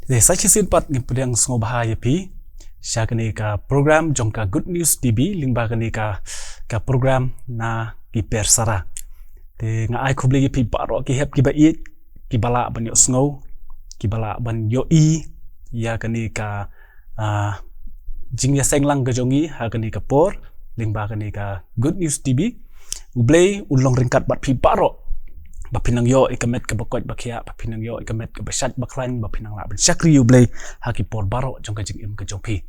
Saya simpat ngepedang sngewbha yapi. Saya kini ka program jong ka Good News TV lingba kini ka program na KI PERSARA. Te nga ai Khublei yapi baro ki hep kiba it kibala ban yo sngw kibala ban yo i ya kini ka jinglang ka jongi ha kini ka por lingba kini ka Good News TV. U Blei ulong ringkat bat pi baro. Bapinang yo ikamet ka bakot bakya bapinang yo ikamet ka basat baklan bapinang la Banshemphang U Blei haki por baro jong ka jingim ka jongpi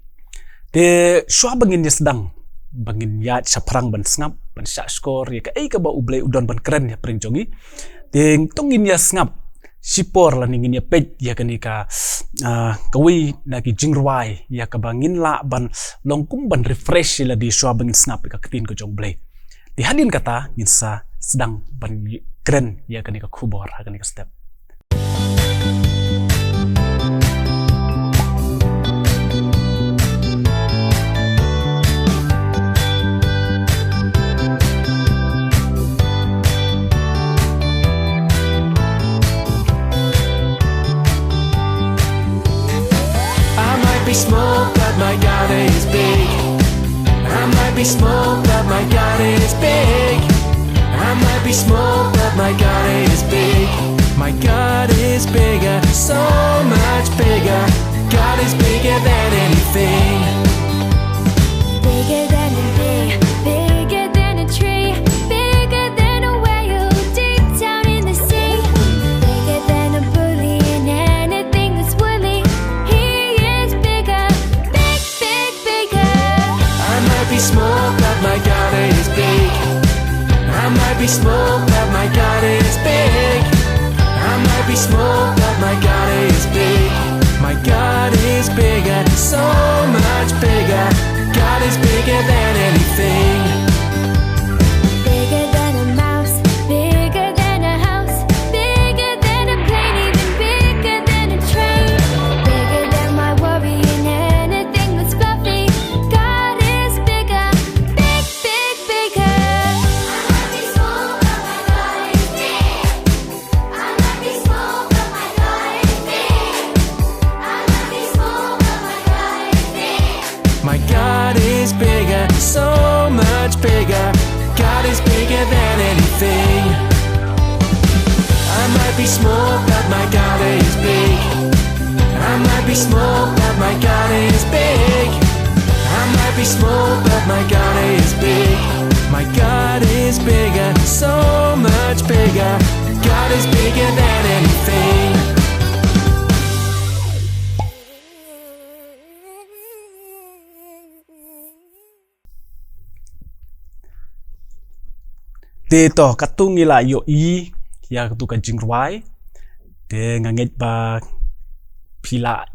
te shwa bangin ya sedang bangin ya saprang ban sngap ban sha skor ya ka ka ba U Blei udon ban keren ya pring jongi te tongin ya sngap sipor la ningin ya pej ya kani ka kawi na ki Jyrwa ya ka bangin la ban longkum ban refresh la di shwa bangin sngap ka Ktien Ka jong Blei di hadin kata nginsa sedang ban keren ya kani ka khubor kani ka step. I might be small but my God is big. I might be small but my God is big. I might be small, but my God is big. My God is bigger, so much bigger. God is bigger than anything. Bigger than a bee, bigger than a tree, bigger than a whale deep down in the sea. Bigger than a bully and anything that's woolly. He is bigger, big, big, bigger. I might be small, but my God is big. I might be small, but my God is big. I might be small, but my God is big. My God is bigger, so much bigger. God is bigger than anything. Bigger than a mouse, bigger than a house, bigger than a plane, even bigger than a train. Bigger than my worry and anything that's fluffy. God is bigger, big, big, bigger. My God is bigger, so much bigger. God is bigger than anything. I might be small, but my God is big. I might be small, but my God is big. I might be small, but my God is big. My God is bigger, so much bigger. God is bigger than anything. Te to katung ila yo i ya tu ka Nongrwai te nganget ba pila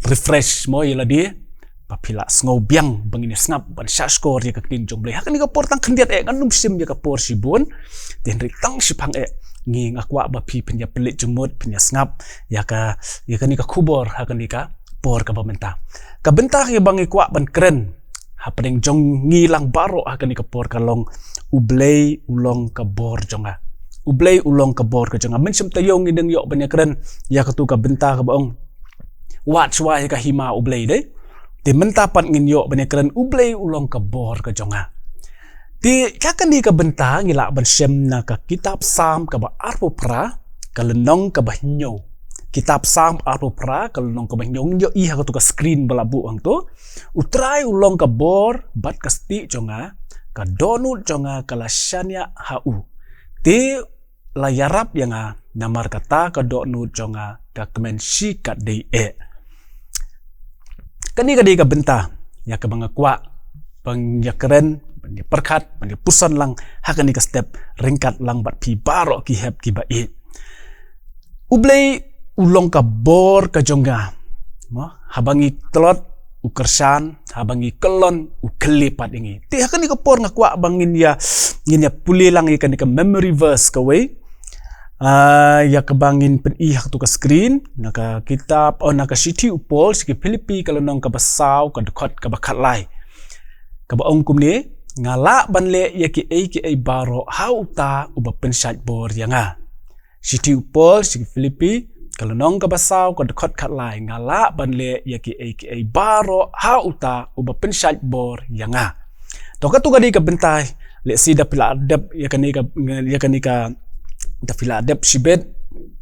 refresh mo ila dia ba pila sngewbiang bangin snap ban sha skor ya ka Ktien jong Blei hakani ka portang khendiat nganum sim ya ka por sibon ten ri tang sipang ngi ngakwa ba pi penya pelit jumut penya snap ya kani ka khubor hakani ka por ka bynta ka bynta ya bangi kwa ban keren hapdeng jong ngilang baro hakani ka por kalong U Blei ulong kabor jonga. U Blei ulong kabor ka jonga. Mynsiem tayong ideng yo banyak keren ya katu ka bynta ka baong. Wat swa ka hima U Blei deh. Di menta pat ngin yo banyak keren U Blei ulong kabor ka jonga. Di kakan di ka bynta ngila Banshemphang na ka kitab Psalm ka ba arpo pra ka lenong ka bahnyo. Kitab Psalm arpo pra ka lenong ka bahnyo yo i ha katu ka screen balabu ang to. Utrai ulong kabor bat kasti jonga. Ka donut jonga kalasanya hau ti la iarap yang namar kata ka donut jonga ka kemensi ka dei kani ka dei ka bynta ya ka bangakwa bang ya keren bang perkat bang pusan lang hakani ka step ringkat lang bat pi baro ki hep ki ba U Blei ulong ka bor ka jonga mo habangi telot ukersan habangi kelon ukelipat ini ti hakani ka por ngakwa bangin ya puli lang ikan ka memory verse ka way ya kabangin pen i hak tu ka screen naka kitab naka city upol si Filipi kalau nong ka basaw ka dekot ka bakat lai ka baong kumni ngala banle ya ki baro hau ta uba pensat bor ya nga city upol si Filipi kalau nong ka basau ka dekot kat lai ngala ban le ya ki aka baro ha uta uba pensyat bor yanga to ka tu ka di ka bentai le si da pila adab ya kani ka da pila adab sibet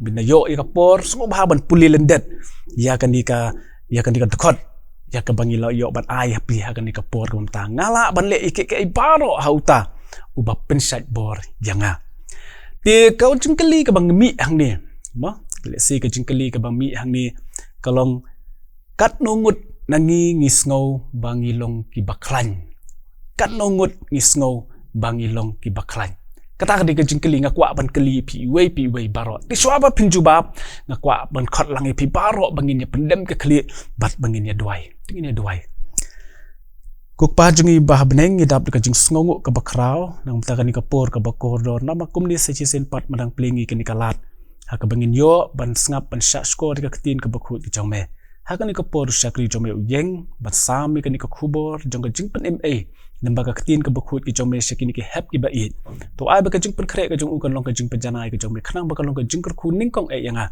binayo ya ka por sngewbha ban puli lendet ya kani ka dekot ya ka bangi lo yo ban ai happy ha kani ka por ka mta ngala ban le aka baro ha uta uba pensyat bor yanga ti kau jingkeli ka bang mi hang ni mo let's say ka jingkeli ka bang mi hang ni kalong kat nongut nangi ngisngau bangilong ki baklan kat nongut ngisngau bangilong ki baklan kata ka di ka jingkeli ngakwa ban keli pi wei baro ti swaba pinjubab ngakwa ban khot langi pi baro bangin ya pendem ka kli bat bangin ya duai tingin ya duai kuk pa jungi bah beneng idap ka jing sngongu ka bakrau nang mta ka por ka bakordor nama kumni sechisen pat madang plingi ka nikalat ha ka bangin yo ban sngap ban sha skor ka Ktien Ka bakhut ki jongme ha ka por shakri jongme uyeng ban sami ka khubor jong ka jing pen ma namba ka Ktien Ka bakhut ki jongme shakini ki hap ki ba it to ai ba ka jing pen khre ka jong u kan long ka jing pen janai ka jongme khnang ba ka long ka jing kur khu ningkong yanga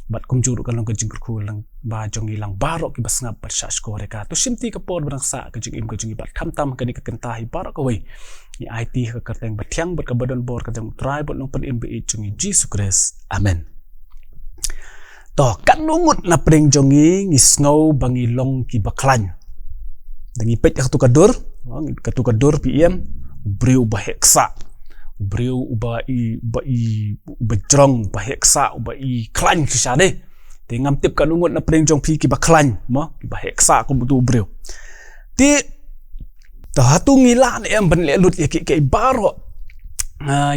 bat kumjur ka long ka jing kur khu lang ba jong ilang barok ki basngap bat sha skor ka to simti ka por barang sa ka jing im ka jing bat khamtam ka ni ka kentahi barok ka wei ni IT ka kyrteng bathyang bat ka badon bor ka jong try bot long pen mbi jungi Jesus Christ amen to kan nungut na pring jongi ngisngau bangilong ki baklan dangi pet ka tu kadur PM breu baheksa breu uba jong baheksa uba i klan kisade te ngam tip kan nungut na pring jong pi ki baklan mo ki baheksa ko butu breu ti to hatu ngilan em ban le lut ya ki baro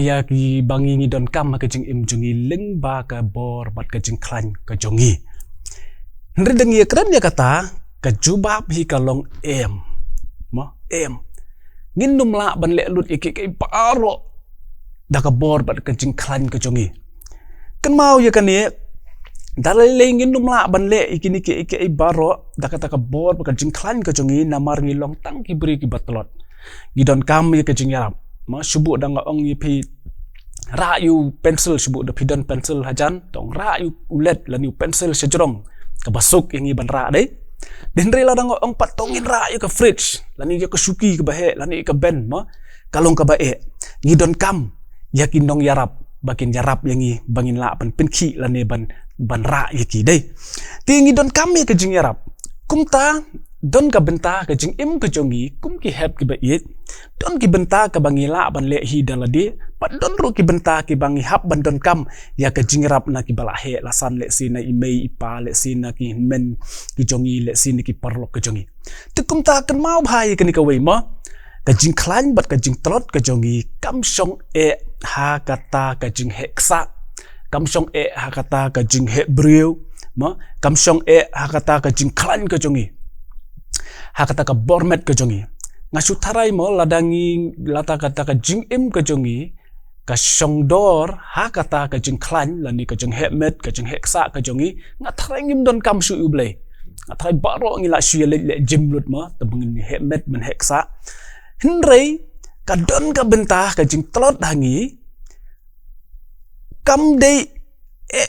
ya ki bangi ni don kam ka jing im jungi ling ba ka bor bat ka jing klan ka jongi ndre dengi kran ya kata ka jubab hi kalong em mo em ngin numla ban le lut ki baro da ka bor bat ka jing klan ka jongi kan mau ya kan ye dalai ngin numla ban le ikini ki baro da ka bor bat ka jing klan ka jongi namar ngilong tang ki bri ki batlot gidon kam ya ka jing yarap ma subu da nga ong yipi rayu pencil subu da pidon pencil hajan tong rayu ulet lani pencil sejrong ka basuk yang iban ra dei den rela da nga ong patongin rayu ka fridge lani ya ka suki ka bahe lani ka ben ma kalong ka bae ngidon kam yakin nong iarap bakin iarap yang i bangin la pan penki lani ban ra yaki dei ti ngidon kam ka jing iarap kumta don ka bynta ka jing im ka jongi kum ki hep ki bait don ki bynta ka bangila ban le hi daladi pat don ru ki bynta ki bangi hap ban don kam ya ka jing rap na ki bala he lasan le sina imei ipa le sina ki men ki jongi le sina ki parlok ka jongi tu kum ta kan mau bhai ka ni ka wei mo ka jing klan bat ka jing trot ka jongi kam song ha kata ka jing heksa kam song ha kata ka jing he breu mo kam song ha kata ka jing klan ka jongi hakata ka bormet ka jongi ngasu tarai mo ladangi lata kata ka jing im ka jongi ka shongdor hakata ka jing klan lani ka jing hemet ka jing heksa ka jongi ngatarai ngim don kam su U Blei ngatarai baro ngila su le jimlut mo tabungin hemet men heksa hinrei ka don ka bynta ka jing tlot hangi kam dei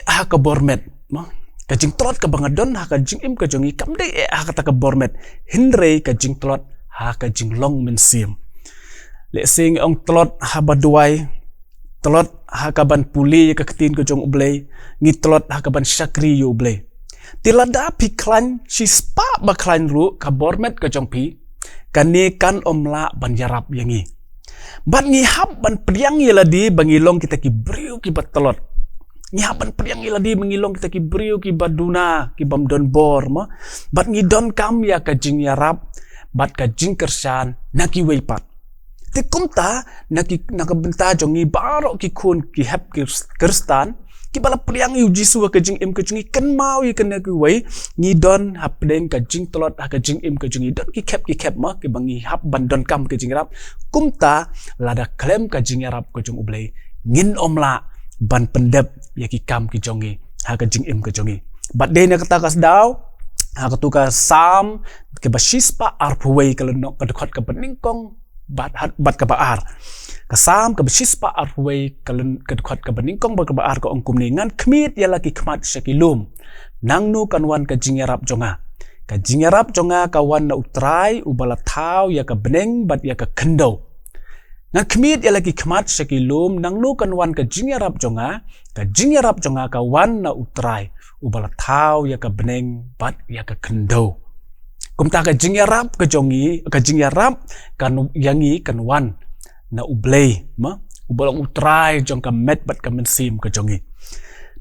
ha ka bormet mo ka jing tlot ka bangadon ha ka jing im ka jongi kam dei ha kata ka bormet hinrei ka jing tlot ha ka jinglong mynsiem le sing ong tlot ha baduai tlot ha ka ban puli ka Ktien ka jong U Blei ngi tlot ha ka ban shakri U Blei tilada pi klan si spa ba klan ru ka bormet ka jong pi kane kan omla ban yarap yangi ban ngi hab ban priang yeladi bangilong kita ki briu ki batlot nyaban priang iladi mengilong kita ki brio ki baduna ki bam don bor mo bat ngi don kam ya ka jing yarap bat ka jing kersan naki weipat te kumta naki nakabenta jongi baro ki kun ki hap kirstan ki bala priang yu jisu ka jing im ka jungi kan mau yi kan ki wei ngi don hapdeng ka jing tolot ka jing im ka jungi don ki kep mo ki bangi hap ban don kam ka jing yarap kumta lada klem ka jing yarap ka jong U Blei ngin omla ban pendep ya ki kam ki jongi ha ka jing im ka jongi bat de na kata kas daw ha ka tuka sam ke basispa arpuwei kalau nok ka dekot ka peningkong bat ka baar Kasam ka besispa arway kalun kadkhat ka beningkong bagbaar ka ongkum ni ngan kmit ya laki kmat syakilum nangnu kanwan ka jingyarap jonga ka jingyarap jonga kawan na utrai ubala tau ya ka beneng bat ya ka kendo ngan kmit ya laki kmat syakilum nangnu kanwan ka jingyarap jonga kawan na utrai ubala tau ya ka beneng bat ya ka kendo kumta ka jingyarap ka jongi ka jingyarap kan yangi kanwan na U Blei ubalang utrai jong ka met bat ka mynsiem ka jongi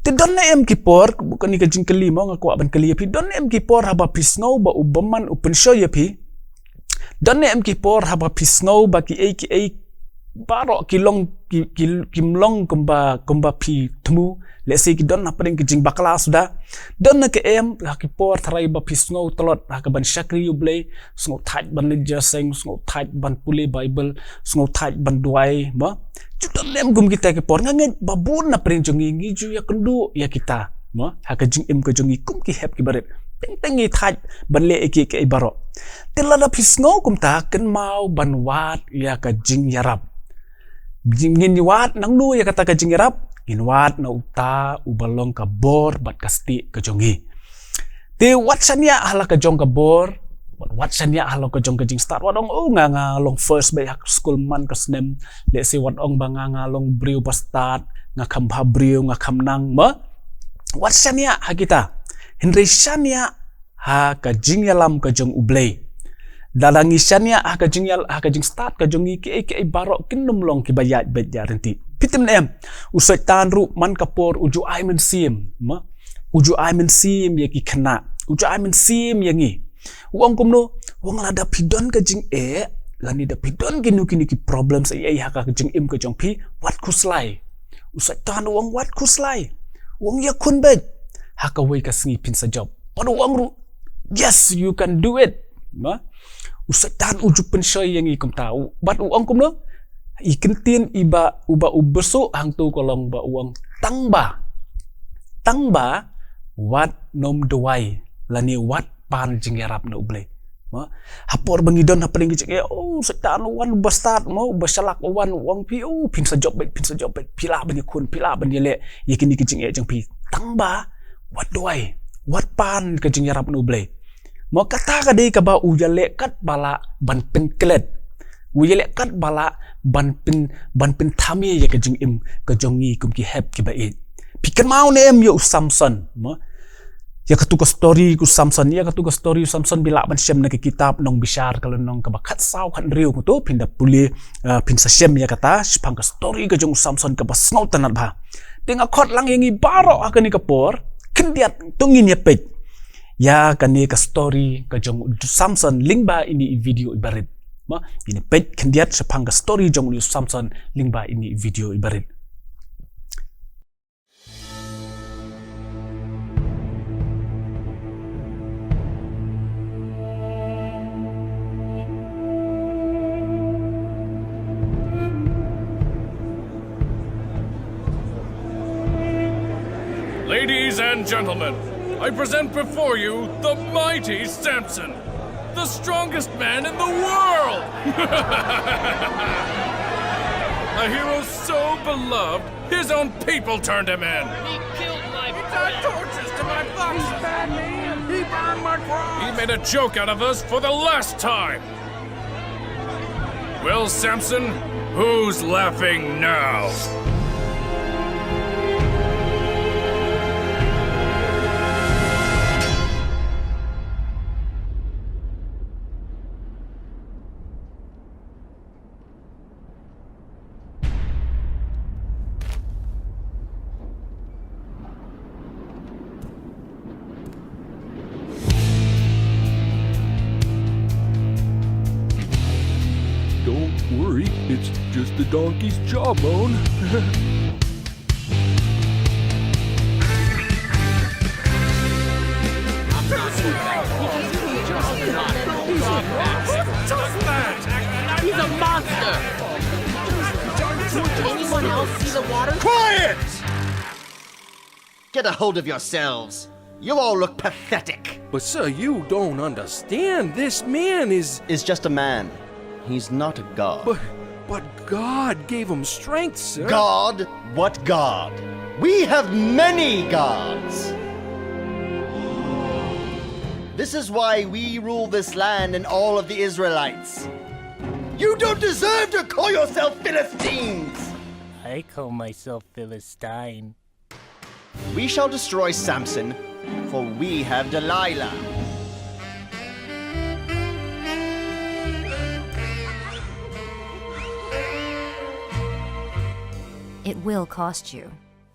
ti don na em kipor bukan ni ka jingkeli mo nga kwa ban kali pi don na em kipor haba pisngau ba ubaman upensyo ya pi don na em kipor haba pisngau ba ki baro kilong kimlong kumba pi tmu let's say ki don na paling ki jing bakla sudah don na ke em kipor tharai ba pisngau telot ka Banshemphang U Blei sngewthuh thaj ban jaseng sngewthuh thaj ban pule bible sngewthuh thaj ban duai ma judon em gum kita kipor nganget babun na paling jongi ngiju ya kendu ya kita ma ka jing em ka jongi kum ki hep ki baret tengi thaj ban le ke baro telada pisngau kum ta ken mau ban wat ya ka jing yarap ngin wat nang nu ya kata ka jing yarap ngin wat na uta ubalong ka bor bat kasti ka jongi te wat sanya hala ka jong ka bor wat sanya hala ka jong ka jing start wat ong nga long first bay school man ka snem le se wat ong banga nga long briu pa start nga khambha briu nga khamnang ma wat sanya ha kita henry sanya ha ka jing yalam ka jong U Blei dalangi sanya ha ka jing start ka jongi ke barok kinum long ki bayat bet ya renti pitim nem usai tan ru man kapor uju ai mynsiem ma uju ai mynsiem ya ki Khynnah uju ai mynsiem yangi wong kumno wong lada pidon ka jing lani da pidon kinu ki problem sa ha ka jing im ka jong pi wat khuslai usai tan wong wat khuslai wong ya kun bet ha ka wei ka sngi pin sa job padu wong ru yes you can do it ma usai tan uju pensoi yang ikum tahu bat uang kumno ikentin iba ubesu hang tu kolong ba uang tangba wat Nongrwai lani wat pan jingyarap na U Blei ma hapor bangidon hapaling gicek setan wan bastat mo basalak wan uang pi pin sa job bet pila ban kun pila ban le yakini giceng jeng pi tangba wat doai wat pan ka jingyarap na U Blei mau kata ka dei ka ba ujale kat bala ban pen klet ujale kat bala ban pen thami ya ka jing im ka jongi kum ki hep ki ba it pikan mau nem yo Samson ma ya ka tu ka story ku Samson ya ka tu ka story Samson bila ban shem na ki kitab nong bishar kalau nong ka ba khat saw khat riu ku to pinda puli pin sa shem ya kata spang ka story ka jong Samson ka ba snau tanat ba tenga khot lang yangi baro akani ka por kendiat tungin ya pej ya kani ka story ka jong Samson lingba ini video ibarit ma ini pet kendiat sepang ka story jong Samson lingba ini video ibarit Ladies and gentlemen, I present before you the mighty Samson, the strongest man in the world! A hero so beloved, his own people turned him in. He killed my He friend. tied torches to my boxes. He bad man. He burned my cross. He made a joke out of us for the last time. Well, Samson, who's laughing now? Don't worry, it's just the donkey's jawbone. He's a monster. Did anyone else see the water? Quiet! Get a hold of yourselves. You all look pathetic. But sir, you don't understand. This man is... Is just a man. He's not a god. But God gave him strength, sir. God? What God? We have many gods. This is why we rule this land and all of the Israelites. You don't deserve to call yourself Philistines. I call myself Philistine. We shall destroy Samson, for we have Delilah. It will cost you.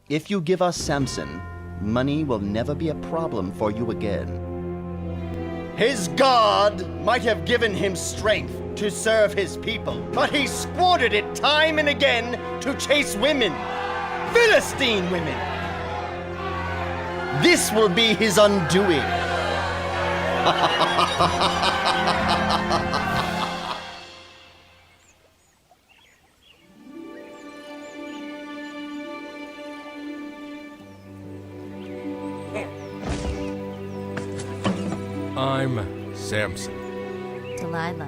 If you give us Samson, money will never be a problem for you again. His God might have given him strength to serve his people, but he squandered it time and again to chase women, Philistine women. This will be his undoing. I'm Samson. Delilah.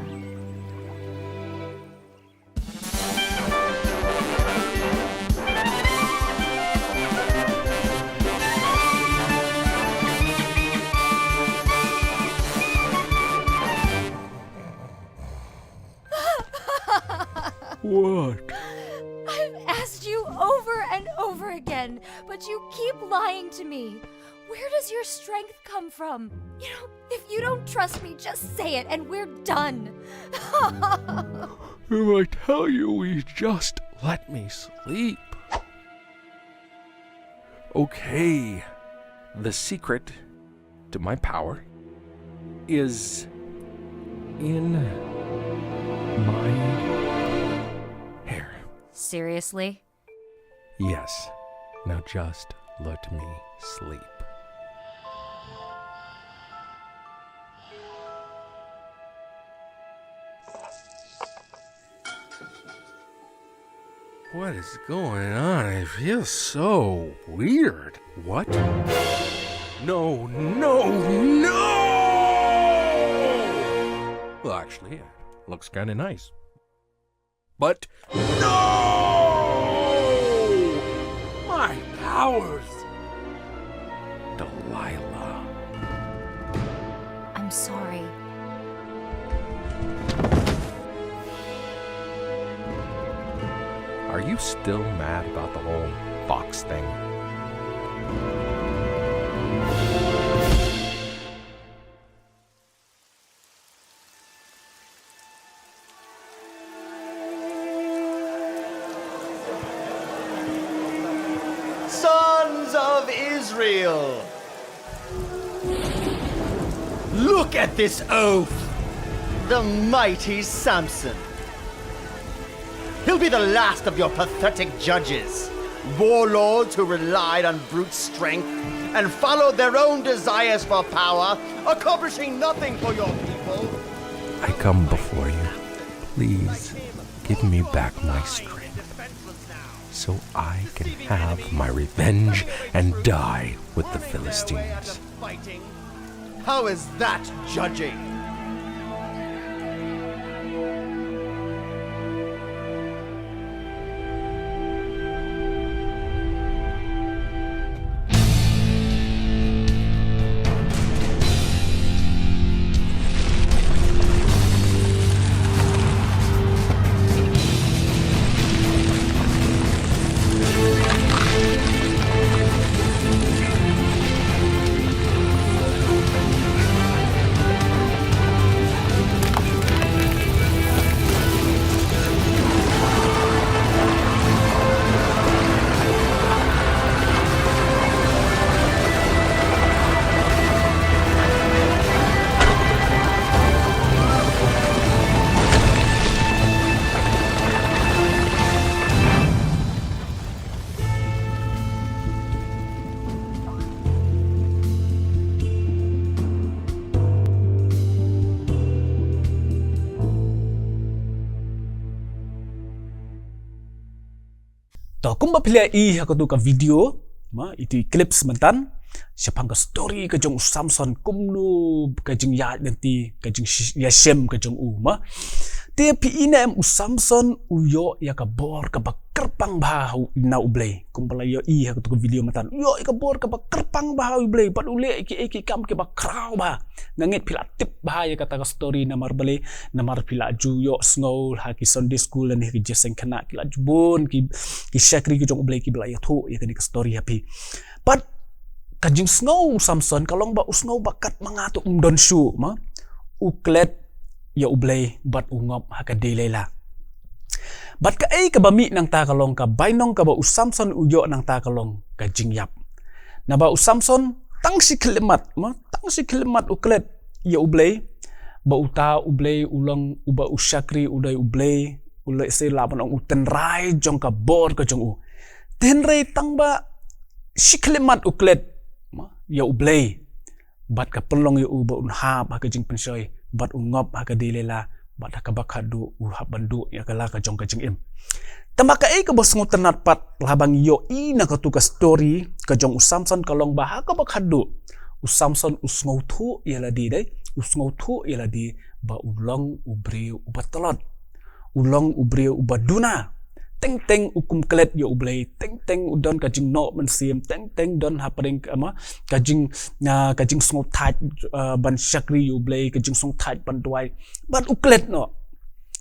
What? I've asked you over and over again, but you keep lying to me. Where does your strength come from? You know, if you don't trust me, just say it and we're done. If I tell you, you just let me sleep. Okay. The secret to my power is in my hair. Seriously? Yes. Now just let me sleep. What is going on? I feel so weird. What? No, no, no! Well, actually, it looks kind of nice. But no! My powers! Delilah. I'm sorry. Are you still mad about the whole box thing? Sons of Israel! Look at this oaf! The mighty Samson. He'll be the last of your pathetic judges, warlords who relied on brute strength and followed their own desires for power, accomplishing nothing for your people. I come before you. Please give me back my strength so I can have my revenge and die with the Philistines. Fighting? How is that judging? Kung mapilya hakatu ka video, itu clips mentan, siapang ka story ka jong Samson kumno ka jing ya nanti ka jing yashem ka jong Te pi ina u Samson uyo ya ka bor ka ba Kyrpang bah na U Blei. Kumpala yo ha tu video matan. Yo ka bor ka ba Kyrpang bah U Blei. Pat ule ki kam ke ba kraw bah. Nganget pila tip bah ya kata ka story na marbale na mar pila ju yo sngol ha ki Sunday school ni ki jeseng kana ki la jubun ki shakri ki jong U Blei ki bla ya thu ya ka story happy. Pat kajing snow Samson kalong ba usnow bakat mangatu don shu ma. Uklet ya U Blei bat ungop ha ka delela. Bat ka ka bami nang ta kalong ka bainong ka ba U Samson uyo nang ta kalong ka jingyap. Na ba U Samson tang si kelimat uklet ya U Blei ba uta U Blei ulang uba U Shakri udai U Blei ulai se laban ong utenrai jong ka bor ka jong u. Tenrai tang ba si kelimat uklet ya U Blei bat ka pelong ya U ba unha ba ka jing pensoi bat ungop ha ka dilela bat ha ka bakhadu u habandu ya kala ka jong ka jing im. Tamaka ka bos nguternat pat labang yo na ka tu ka story ka jong U Samson kalong ba ha ka bakhadu U Samson U sngewthuh ya la di dai U sngewthuh ya la di ba ulong u breu u batalot ulong u breu u baduna teng ukum klet yo U Blei teng udon ka jing no mynsiem teng don hapdeng ama ka jing sngewthuh Banshemphang U Blei ka jing sngewthuh bandwai bat uklet no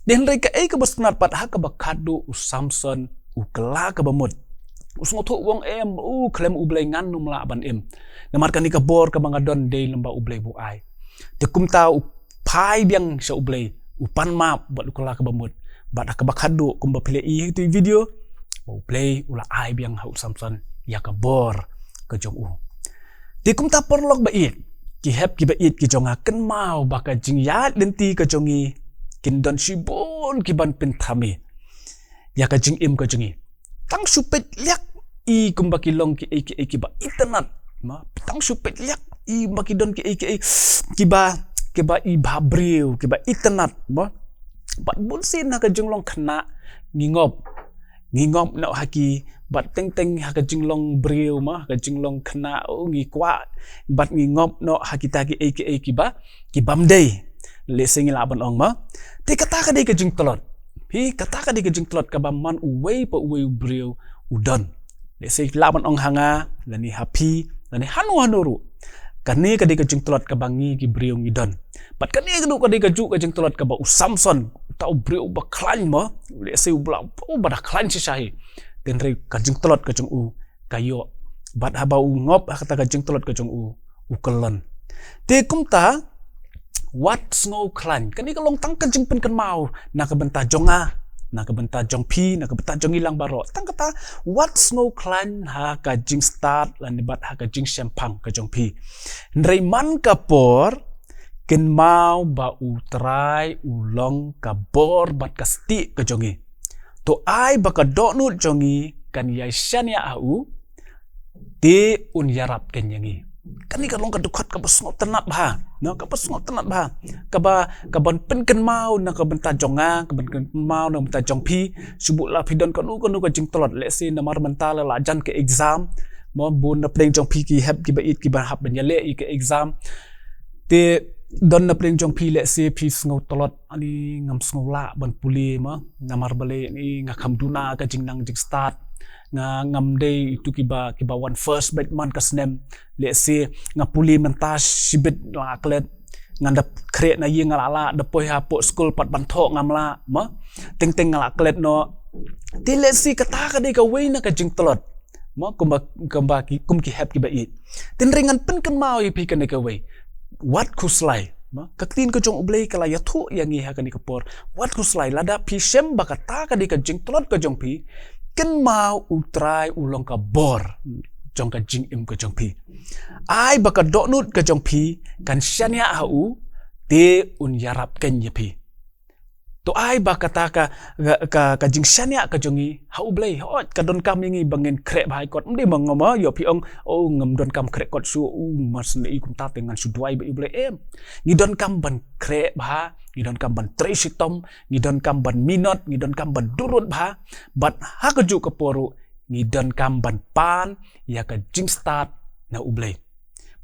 den rei ka bos nat pat ha ka bakhadu U Samson u kala ka bamut U sngewthuh wong u klem U Blei ngan numla ban namar kan ka bor ka bangadon de lamba U Blei bu ai te kumta u pai biang sha U Blei u panma bat kala ka bamut bat ka bakhadu kumba play tu video U Blei ula ai biang ha U Samson ya ka bor ka jong u ti kum ta porlok ba ki hep ki ba ki jong ken mau ba ka jing ya denti ka jongi kin don shibon ki ban pentami ya ka jing im ka jongi tang supet liak kumba ki long ki ba internet ma tang supet liak ba ki don ki ba ba breu ki ba internet ma bat bunsin ha ka jinglong khna ngingop na haki bat teng ha ka jinglong breu ma ka jinglong khna ngi kwa bat ngingop no hakita ki ki bamdei le singi laban ong ma te kata ka de ka jing tolot kata ka de ka jing tolot ka ba man uwei pa uwei breu udon le sing laban ong hanga lani happy lani hanu kani ka de ka jing tolot ka bangi ki breu ngidon bat kani ka de ka ju ka jing tolot ka ba U Samson tau breu ba klan ma le se U bla ba da klan si shahi den rei ka jing tolot ka jong u kayo bat haba u ngop kata ka jing tolot ka jong u kelon te kumta wat snow klan kani ka long tang ka jing pen kan mau na ka benta jonga na ka benta jong pi na ka benta jong ilang baro tang kata wat snow klan ha ka jing start lan bat ha ka jing shemphang ka jong pi rei man ka por ken mau ba u try ulong ka bor bat ka sti ka jongi to ai ba ka donut jongi kan yai shania au te un iarap ken yangi kani ka long ka dukat ka basngot tenat ba no ka basngot tenat ba ka ban pen ken mau na ka benta jonga ka ban ken mau na benta jong pi subut la pidon ka nu ka jing tolot le se na mar mental la jan ke exam mo bun na pleng jong pi ki hep ki ba it ki ba hap ben yale ke exam te don na pleng jong pi le se pi sngau tolot ani ngam sngau la ban puli ma namar bale ni nga khamduna ka jingnang jing start nga ngam day itu kiba one first bet man ka snem le se nga puli mentas sibet la klet nganda kre na yeng ala de poi ha po school pat ban tho ngam la ma teng ngala klet no ti le se kata ka de ka we na ka jing tolot ma kumba ki hep ki ba it tin ringan pen kan mau pi kan ka we wat khublei ma kaktin ko jong U Blei kala ya thu yang ngi ha kan ka por wat khublei lada pi shem bakata ka de ka jing tolot ka jong pi ken mau utrai ulong ka bor jong ka jing im ka jong pi ai baka donut ka jong pi kan shania hau te un iarap ken ye pi to ai bakata ka jing shania ka jongi hau Blei hot ka don kam ngi bangen kre bai kot mde mangoma yo pi ong ngam don kam kre kot su mas nei kum ta tengan su duai ba U Blei ngi don kam ban kre ba ngi don kam ban tresitom ngi don kam ban minot ngi don kam ban durut ba bat ha ka ju ka poru ngi don kam ban pan ya ka jing start na U Blei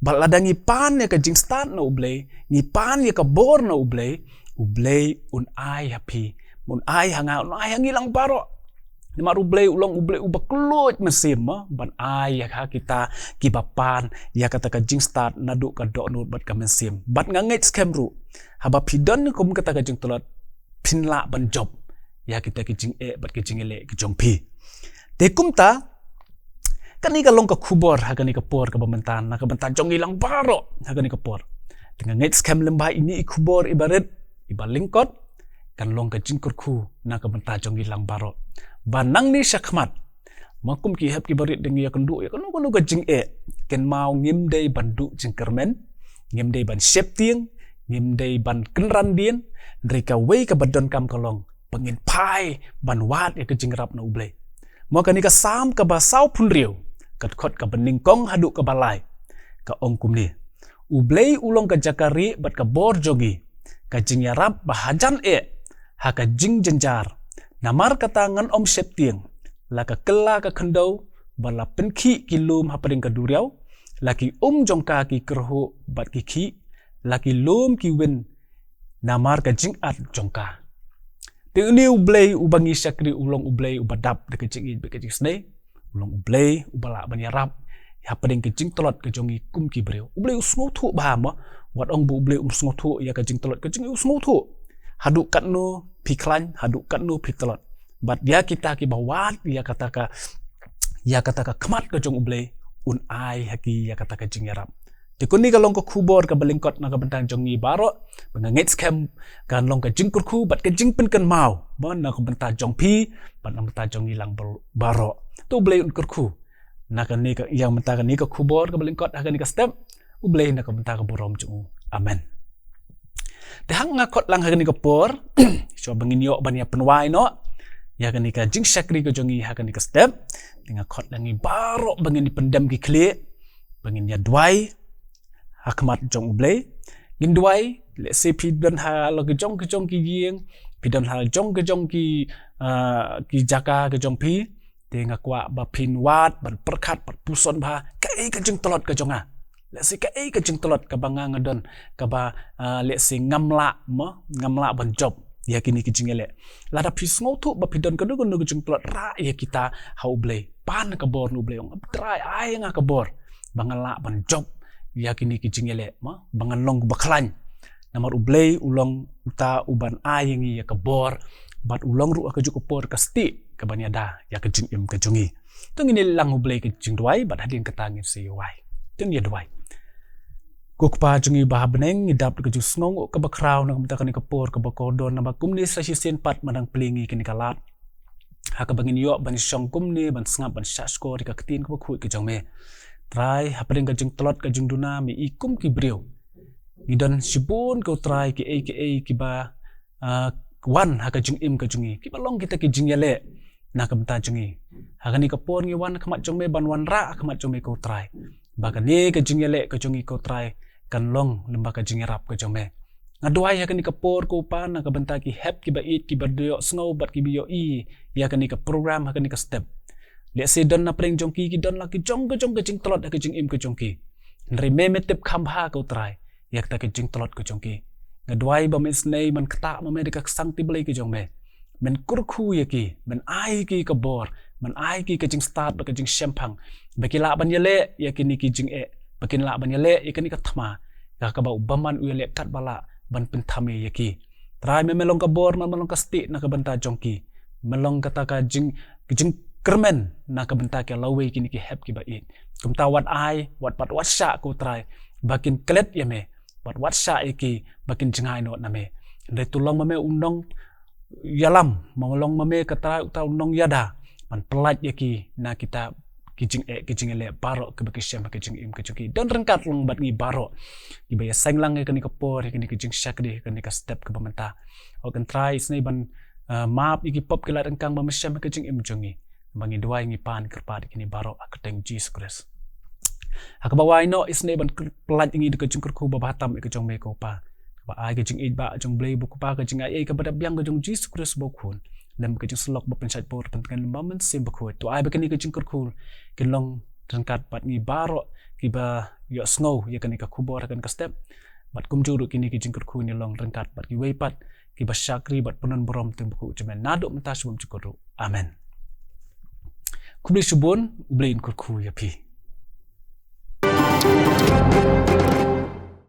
bat ladangi pan ya ka jing start na U Blei ngi pan ya ka bor na U Blei U Blei Un ai happy mun ai hanga un ai hangilang baro Nama U Blei ulong U Blei ubaklut mynsiem ban ai ha kita kibapan ya kata ka jing start nadu ka dok nut bat ka mynsiem bat ngangit skemru haba pidon kum kata ka jing tolot pinla ban job ya kita ki jing bat ki jing ele ki jong pi te kumta kani ka long ka khubor ha kani ka por ka bamentan na ka bentan jong ilang baro ha kani ka por dengan ngait skem lembah ini khubor ibarat ibalingkot kan long ka jing kurku na ka bentan jong ilang baro banang ni syakmat makum ki hep ki barit dengi ya kendu ya kanu ka jing ken mau ngim dei bandu jing kermen ngim dei ban shep tieng ngim dei ban kenran dien reka wei ka badon kam kolong pengin pai ban wat ya ka jing rap na U Blei mo kani ka sam ka ba sau pun riu kat khot ka bening kong hadu ka balai ka ong kumni U Blei ulong ka jakari bat ka bor jogi ka jing iarap bahajan ha ka jing jenjar namar kata ngan om shep tieng la ka kela ka khendau bala penki kilum hapdeng ka duriau laki jongka ki kerho bat ki khi laki lum ki win namar ka jing at jongka te ni U Blei ubangi syakri ulong U Blei ubadap de ka jing be ka jing snei ulong U Blei ubala ban iarap hapdeng ka jing tolot ka jongi kum ki breu U Blei sngewthuh ba ma wat ong bu U Blei sngewthuh ya ka jing tolot ka jing sngewthuh hadu katnu piklan hadu katnu piktolot bat dia kita ki bawat ya kata ka khamat ka jong U Blei un ai haki ya kata ka jing iarap tikuni ka long ka khubor ka balingkot na ka bentang jongi baro bangangit scam kan long ka jing kurku bat ka jing pen kan mau ban na ka bentang jong pi bat na bentang jong ilang baro tu U Blei un kurku na ka ni ka yang bentang ka ni ka khubor ka balingkot ha ka ni ka step U Blei na ka bentang ka borom jong amen te hang ngakot lang ha ka ni ka por so bangin yo ban ya penwai no ya kan ika jingshakri ko jongi ha kan ika step dengan khot langi baro bangin dipendam ki kle bangin ya dwai hakmat jong U Blei ngin dwai le se pidon ha lo ki jong ki yeng pidon ha jong ki jaka ke jong pi tenga kwa ba pin wat ban perkhat pat puson ba kai ka jing tolot ka jonga le se kai ka jing tolot ka banga ngadon ka ba le se ngamla ban job ya kini ki jingele lada pisngewthuh ba pidon kanu jing tolot ra ya kita ha U Blei pan ka bor U Blei ong try ai nga ka bor bangala ban job ya kini ki jingele ma bangalong baklan namar U Blei ulong uta uban ai ngi ya ka bor bat ulong ru ka juk por ka sti ka banyada ya ka jing im ka jongi tungini lang U Blei ki jing dwai bat hadin ka tangin si wai tung ya dwai kukpa jungi bahabneng idap ke jusngong ke bakraw nang mentakan ke por ke bakodon nama kumni sasisen pat manang pelingi kini kalat ha ka bangin yo ban shong kumni ban sngap ban shasko ri ka Ktien Ka khu ke jongme try hapdeng ka jing tolot ka jing duna mi ikum ki breu ngidon sibun ko try ki ki ba wan ha ka jing im ka jungi ki balong kita ki jing yale na ka menta jungi ha ka ni ka por ngi wan khamat jongme ban wan ra khamat jongme ko try bakani ka jing yale ka jungi ko try kan long lembah ka jing iarap ka jongme ngadwai ya kani ka por ko pan na ka benta ki hep ki ba it ki ba dio snow bat ki bio ya kani ka program ha kani ka step le se don na preng jongki ki don la ki jong ka jing tolot ka jing im ka jongki nri me tep khambha ko try yak ta ki jing tolot ka jongki ngadwai ba mes nei man kta ma me ka sang ti Blei ki jongme men kurkhu ya ki men ai ki ka bor men ai ki ka jing start ba ka jing shemphang ba ki la ban yale ya kini ki jing bakin la ban yale ikani ka thama ka ba ubaman uyale kat bala ban penthame yaki try me melong ka bor melong ka sti na ka benta jongki melong kata ka jing kermen na ka benta ka lawe kini ki hep ki ba it kumta wat ai wat sha ko try bakin klet yame wat sha iki bakin jingai no na me ndai tulong mame undong yalam melong mame ka try uta undong yada ban pelat yaki na kita kijing ele baro ke bakisem ke jing im ke juki don rengkat long bat ngi baro ki baya senglang ke ni ka por ke ni jingshakri ke ni ka step ke bamenta o kan try snei ban map iki pop ke la rengkang bamesem ke jing im jongi bangi dwai ngi pan kerpat ke ni baro Ktien Jesus hak bawai no isnei ban pelat ngi de ke jing kurku babatam ke jong me ko pa ba ai ke jing it ba jong Blei bu pa ke jing ai ke badap yang ke jong Jesus bokun lam ke jing slok ba pensat por penkan moment sim bakut tu ai bakani ke jing kurkul kin long rengkat pat ngi baro ki ba yo snow ya kan ka khubor kan ka step bat kumjuruk kini ki jingkurku ni long rengkat bat ki weipat ki basyakri bat penon borom tembuku cemen naduk mentas sebelum cukuru. Amen. Khublei subun, Blei Un kurku ya pi.